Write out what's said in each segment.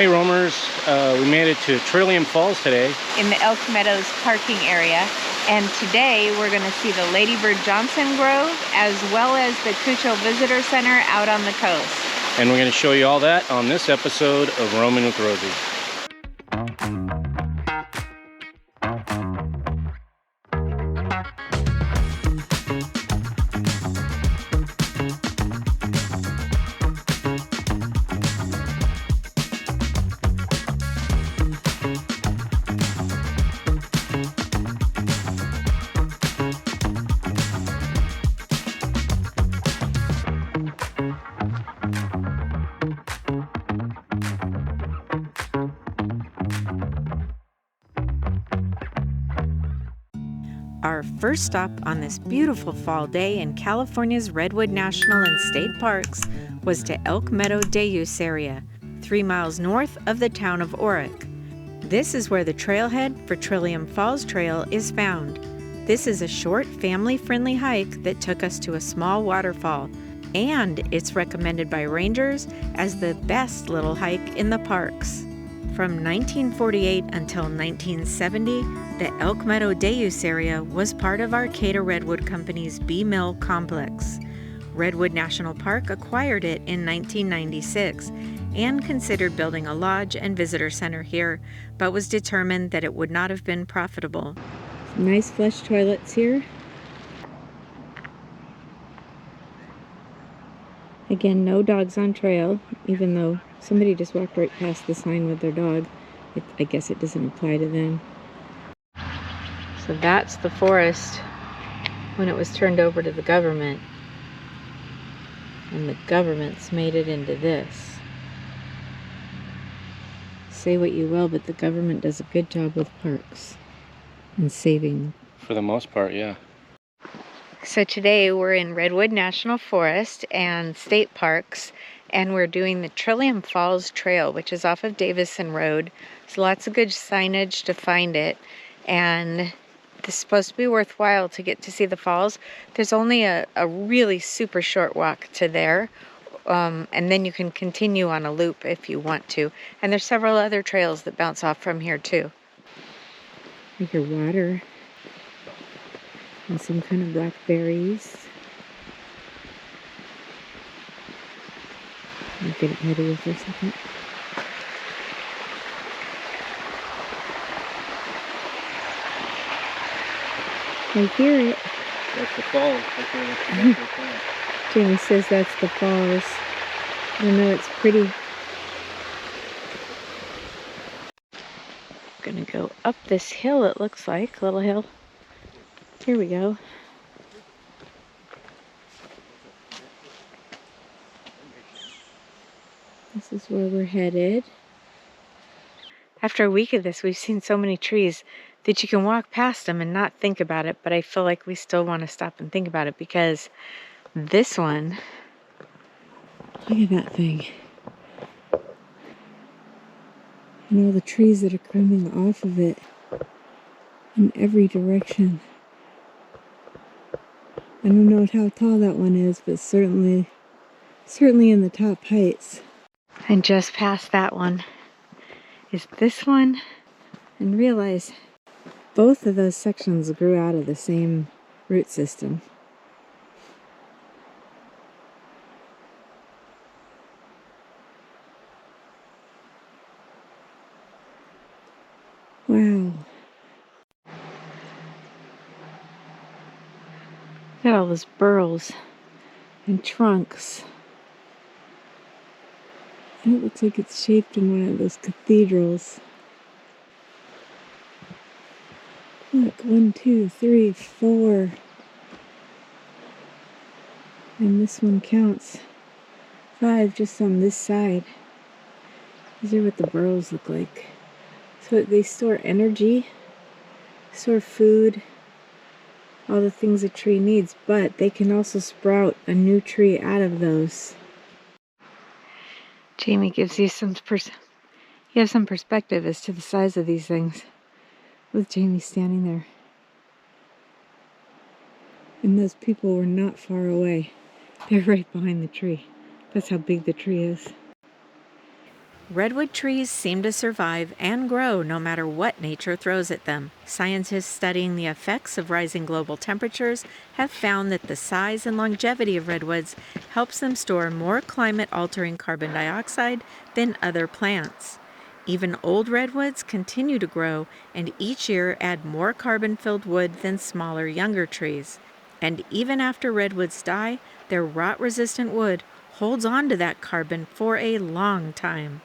Hey roamers, we made it to Trillium Falls today. In the Elk Meadows parking area. And today we're going to see the Lady Bird Johnson Grove as well as the Kuchel Visitor Center out on the coast. And we're going to show you all that on this episode of Roaming with Rosie. Our first stop on this beautiful fall day in California's Redwood National and State Parks was to Elk Meadow Day Use Area, 3 miles north of the town of Oric. This is where the trailhead for Trillium Falls Trail is found. This is a short, family-friendly hike that took us to a small waterfall, and it's recommended by rangers as the best little hike in the parks. From 1948 until 1970, the Elk Meadow Day Use Area was part of Arcata Redwood Company's B Mill complex. Redwood National Park acquired it in 1996 and considered building a lodge and visitor center here, but was determined that it would not have been profitable. Nice flush toilets here. Again, no dogs on trail, even though somebody just walked right past the sign with their dog. I guess it doesn't apply to them. So that's the forest when it was turned over to the government. And the government's made it into this. Say what you will, but the government does a good job with parks and saving. For the most part, yeah. So today we're in Redwood National Forest and State Parks, and we're doing the Trillium Falls Trail, which is off of Davison Road. There's lots of good signage to find it, and this is supposed to be worthwhile to get to see the falls. There's only a really super short walk to there, and then you can continue on a loop if you want to. And there's several other trails that bounce off from here too. I hear water. And some kind of blackberries. I'll get it ready for a second. I hear it. That's the falls. That's the falls. Jamie says that's the falls. I know it's pretty. I'm gonna go up this hill, it looks like, little hill. Here we go. This is where we're headed. After a week of this, we've seen so many trees that you can walk past them and not think about it, but I feel like we still want to stop and think about it because this one, look at that thing. And all the trees that are coming off of it in every direction. I don't know how tall that one is, but certainly in the top heights. And just past that one is this one. And realize both of those sections grew out of the same root system. Wow. Look at all those burls and trunks. And it looks like it's shaped in one of those cathedrals. Look, 1, 2, 3, 4. And this one counts 5 just on this side. These are what the burrows look like. So they store energy, store food, all the things a tree needs, but they can also sprout a new tree out of those. Jamie gives you some perspective as to the size of these things with Jamie standing there. And those people were not far away. They're right behind the tree. That's how big the tree is. Redwood trees seem to survive and grow no matter what nature throws at them. Scientists studying the effects of rising global temperatures have found that the size and longevity of redwoods helps them store more climate-altering carbon dioxide than other plants. Even old redwoods continue to grow and each year add more carbon-filled wood than smaller, younger trees. And even after redwoods die, their rot-resistant wood holds on to that carbon for a long time.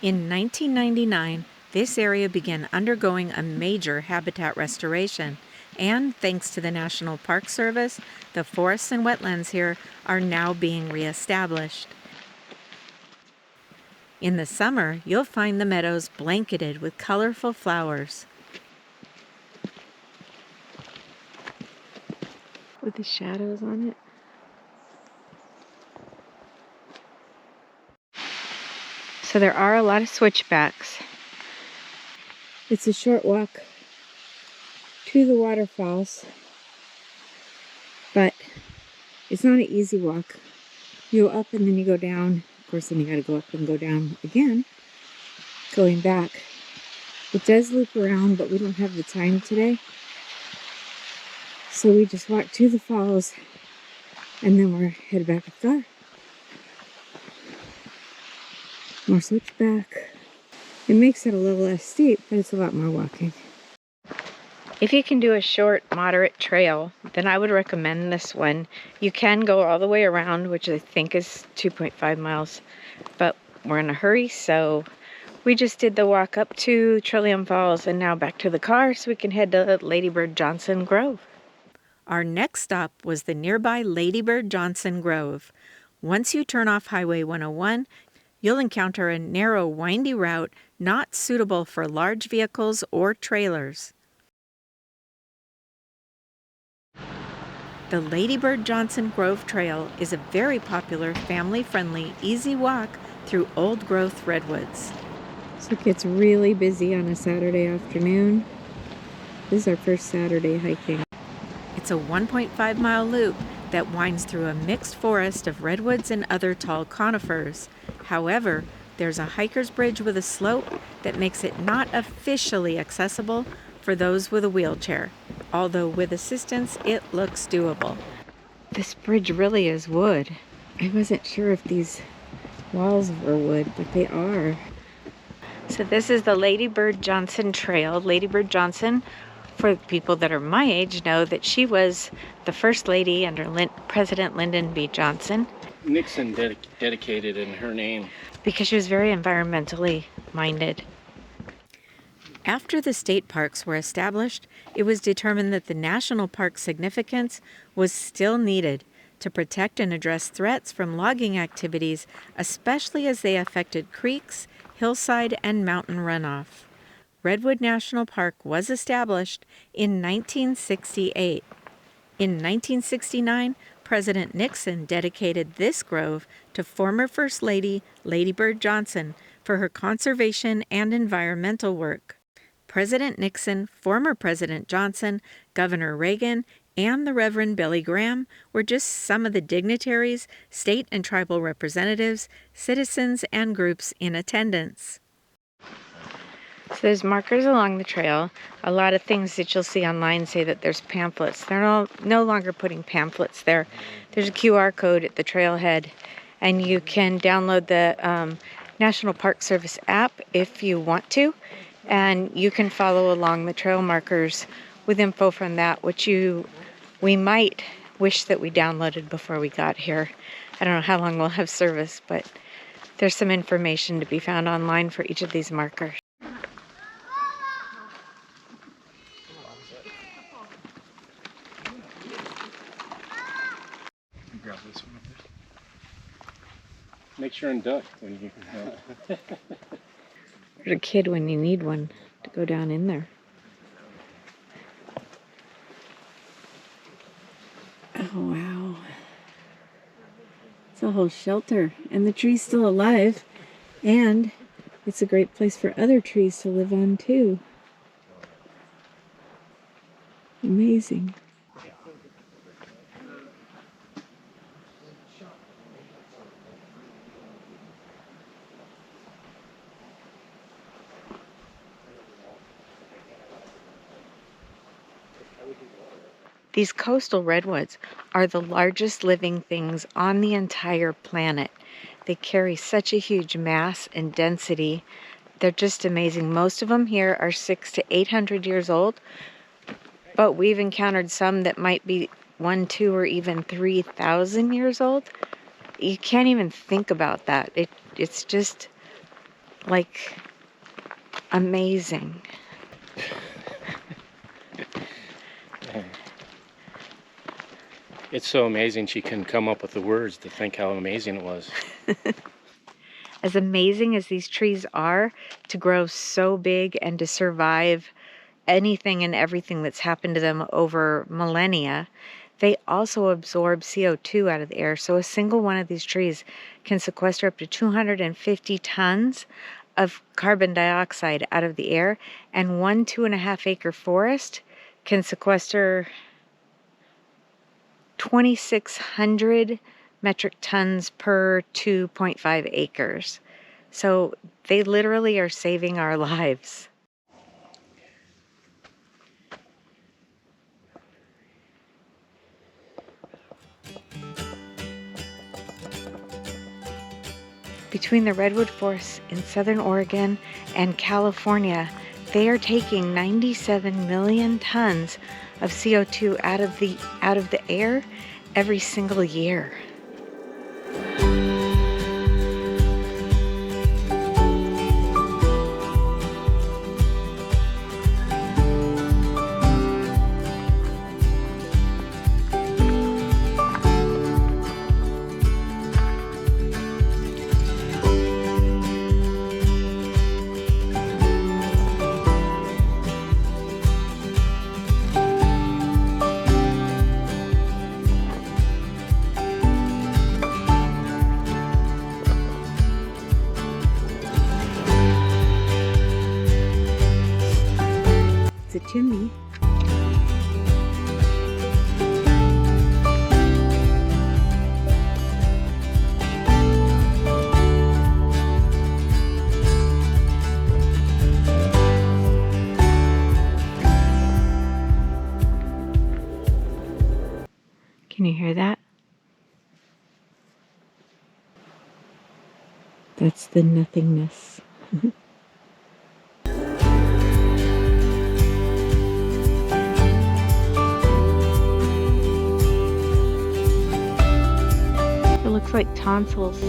In 1999, this area began undergoing a major habitat restoration, and thanks to the National Park Service, the forests and wetlands here are now being reestablished. In the summer, you'll find the meadows blanketed with colorful flowers. With the shadows on it. So there are a lot of switchbacks. It's a short walk to the waterfalls, but it's not an easy walk. You go up and then you go down. Of course, then you gotta go up and go down again, going back. It does loop around, but we don't have the time today. So we just walk to the falls and then we're headed back to the car. More switchback. It makes it a little less steep, but it's a lot more walking. If you can do a short, moderate trail, then I would recommend this one. You can go all the way around, which I think is 2.5 miles, but we're in a hurry, so we just did the walk up to Trillium Falls and now back to the car so we can head to Ladybird Johnson Grove. Our next stop was the nearby Ladybird Johnson Grove. Once you turn off Highway 101, you'll encounter a narrow, windy route not suitable for large vehicles or trailers. The Ladybird Johnson Grove Trail is a very popular, family-friendly, easy walk through old-growth redwoods. So it gets really busy on a Saturday afternoon. This is our first Saturday hiking. It's a 1.5-mile loop that winds through a mixed forest of redwoods and other tall conifers. However, there's a hiker's bridge with a slope that makes it not officially accessible for those with a wheelchair, although with assistance it looks doable. This bridge really is wood. I wasn't sure if these walls were wood, but they are. So this is the Ladybird Johnson Trail. Ladybird Johnson, for people that are my age, know that she was the first lady under President Lyndon B. Johnson. Nixon dedicated in her name. Because she was very environmentally minded. After the state parks were established, it was determined that the national park significance was still needed to protect and address threats from logging activities, especially as they affected creeks, hillside, and mountain runoff. Redwood National Park was established in 1968. In 1969, President Nixon dedicated this grove to former First Lady Ladybird Johnson for her conservation and environmental work. President Nixon, former President Johnson, Governor Reagan, and the Reverend Billy Graham were just some of the dignitaries, state and tribal representatives, citizens, and groups in attendance. So there's markers along the trail. A lot of things that you'll see online say that there's pamphlets. They're no longer putting pamphlets there. There's a QR code at the trailhead, and you can download the National Park Service app if you want to, and you can follow along the trail markers with info from that, which we might wish that we downloaded before we got here. I don't know how long we'll have service, but there's some information to be found online for each of these markers. Grab this one. Make sure and duck when you There's a kid when you need one to go down in there. Oh, wow. It's a whole shelter, and the tree's still alive, and it's a great place for other trees to live on, too. Amazing. These coastal redwoods are the largest living things on the entire planet. They carry such a huge mass and density. They're just amazing. Most of them here are 600 to 800 years old, but we've encountered some that might be 1, 2, or even 3,000 years old. You can't even think about that. It's just like amazing. It's so amazing she couldn't come up with the words to think how amazing it was. As amazing as these trees are to grow so big and to survive anything and everything that's happened to them over millennia, they also absorb CO2 out of the air. So a single one of these trees can sequester up to 250 tons of carbon dioxide out of the air, and 1 2.5 acre forest can sequester 2,600 metric tons per 2.5 acres. So they literally are saving our lives. Between the redwood forests in southern Oregon and California, they are taking 97 million tons of CO2 out of the air every single year. It's a chimney. Can you hear that? That's the nothingness. It looks like tonsils.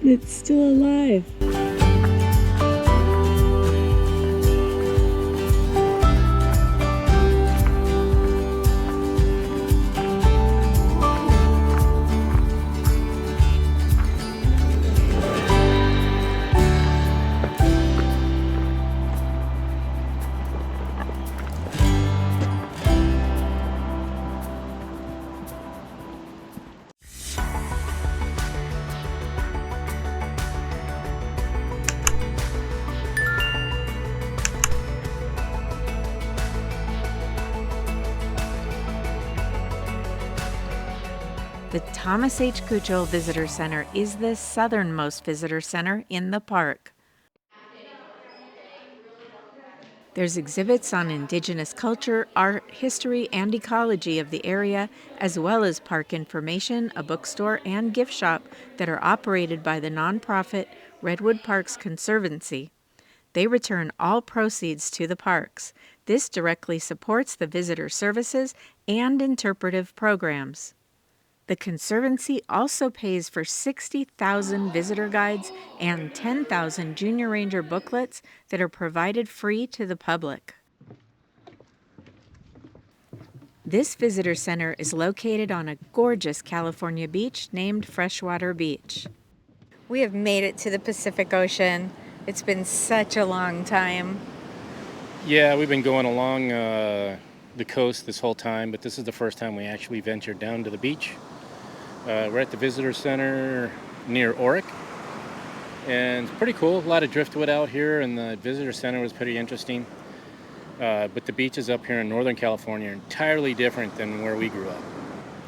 It's still alive. The Thomas H. Kuchel Visitor Center is the southernmost visitor center in the park. There's exhibits on indigenous culture, art, history, and ecology of the area, as well as park information, a bookstore, and gift shop that are operated by the nonprofit Redwood Parks Conservancy. They return all proceeds to the parks. This directly supports the visitor services and interpretive programs. The Conservancy also pays for 60,000 visitor guides and 10,000 Junior Ranger booklets that are provided free to the public. This visitor center is located on a gorgeous California beach named Freshwater Beach. We have made it to the Pacific Ocean. It's been such a long time. Yeah, we've been going along the coast this whole time, but this is the first time we actually ventured down to the beach. We're at the visitor center near Oric, and it's pretty cool. A lot of driftwood out here, and the visitor center was pretty interesting. But the beaches up here in Northern California are entirely different than where we grew up.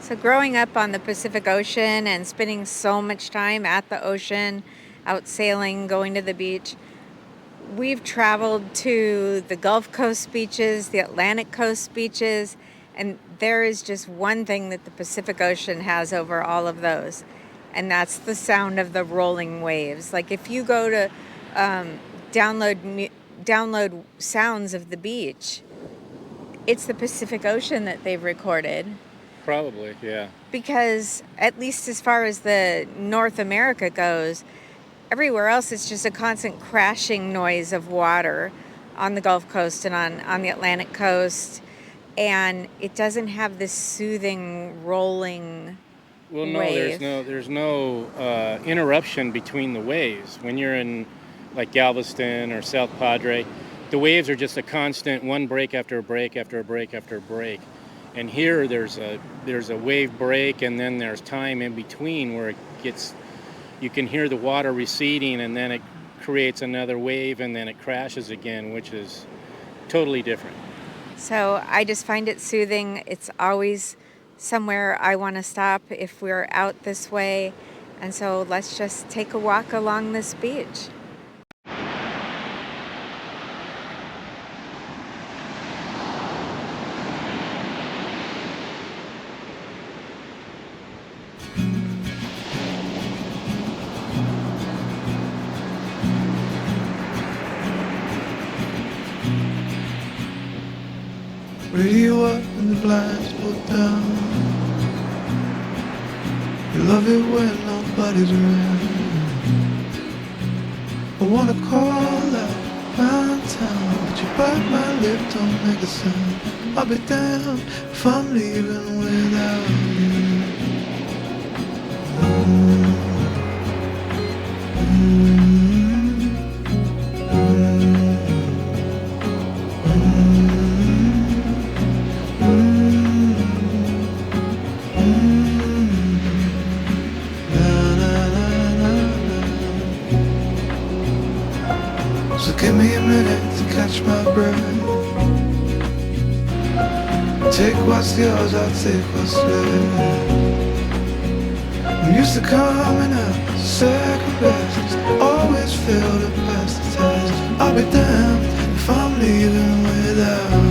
So growing up on the Pacific Ocean and spending so much time at the ocean, out sailing, going to the beach, we've traveled to the Gulf Coast beaches, the Atlantic Coast beaches, and there is just one thing that the Pacific Ocean has over all of those, and that's the sound of the rolling waves. Like if you go to download sounds of the beach, it's the Pacific Ocean that they've recorded. Probably, yeah. Because at least as far as the North America goes, everywhere else it's just a constant crashing noise of water on the Gulf Coast and on the Atlantic Coast. And it doesn't have this soothing, rolling wave. There's no interruption between the waves. When you're in like Galveston or South Padre, the waves are just a constant one break after a break after a break after a break. And here there's a wave break, and then there's time in between where you can hear the water receding, and then it creates another wave, and then it crashes again, which is totally different. So I just find it soothing. It's always somewhere I want to stop if we're out this way. And so let's just take a walk along this beach. Radio up and the blinds pulled down. You love it when nobody's around. I wanna call out round town, but you bite my lip, don't make a sound. I'll be damned if I'm leaving without you. So give me a minute to catch my breath. Take what's yours, I'll take what's left. I'm used to coming up second best. Always fail to pass the test. I'll be damned if I'm leaving without you.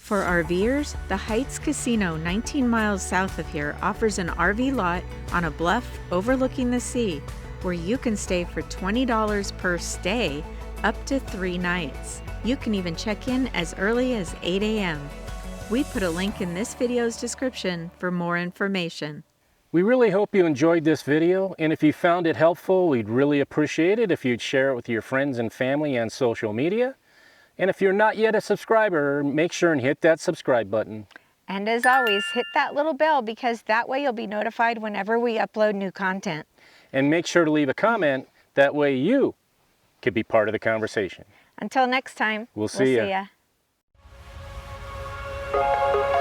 For RVers, the Heights Casino 19 miles south of here offers an RV lot on a bluff overlooking the sea where you can stay for $20 per stay up to 3 nights. You can even check in as early as 8 a.m. We put a link in this video's description for more information. We really hope you enjoyed this video, and if you found it helpful, we'd really appreciate it if you'd share it with your friends and family on social media. And if you're not yet a subscriber, make sure and hit that subscribe button. And as always, hit that little bell because that way you'll be notified whenever we upload new content. And make sure to leave a comment. That way you could be part of the conversation. Until next time, We'll see ya. ya.